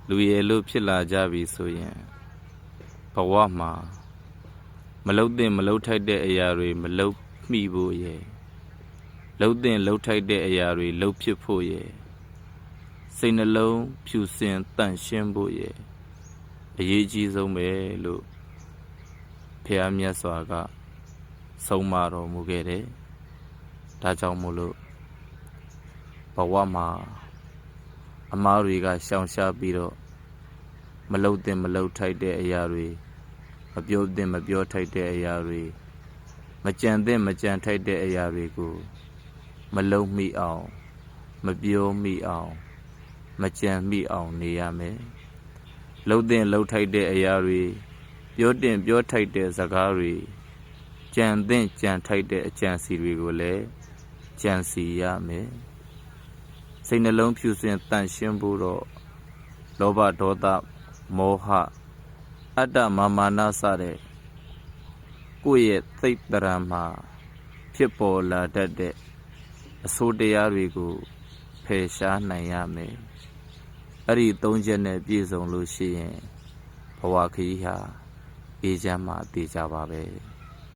လူရည်လို့ဖြစ်လာကြပြီဆိုရင်ဘဝမှာမလှုပ်တဲ့မလှုပ်ထိုက်တဲ့အရာတွေမလှုပ်မိဖို့ရယ်လှုပ်တဲ့လှုပ်ထိုက်တဲ့အရာတွေလှုပ်ဖြစ်ဖို့ရယ်စိတ်နှလုံးဖြူစင်တန့်ရှင်းဖို့ရယ်အရေးကြီးဆုံးပဲလို့ဖះမြတ်စွာကဆုံးမတော်မူခဲ့တယ်။ဒါကြောင့်မို့လို့ဘဝမှာအမားတွေကရှောင်ရှားပြီးတော့မလှုပ်တဲ့မလှုပ်ထိုက်တဲ့အရာတွေမပြောတဲ့မပြောထိုက်တဲ့အရာတွေမကြံတဲ့မကြံထိုက်တဲ့အရာတွေကိုမလှုပ်မိအောင်မပြောမိအောင်မကြံမိအောင်နေရမယ်။လှုပ်တဲ့လှုပ်ထိုက်တဲ့အရာတွေပြောတဲ့ပြောထိုက်တဲ့စကားတွေကြံတဲ့ကြံထိုက်တဲ့အကြံစီတွေကိုလည်းကြံစီရမယ်။စိတ်နှလုံးဖြူစင်တန့်ရှင်းဖို့တော့လောဘဒေါသမောဟအတ္တမာနစတဲ့ကိုယ့်ရဲ့သိတ္တရံမှာဖြစ်ပေါ်လာတတ်တဲ့အဆိုးတရားတွေကိုဖယ်ရှားနိုင်ရမယ်။အဲ့ဒီသုံးချက်နဲ့ပြည့်စုံလို့ရှိရင်ဘဝခရီးဟာအေးချမ်းမှတည်ကြပါပဲ။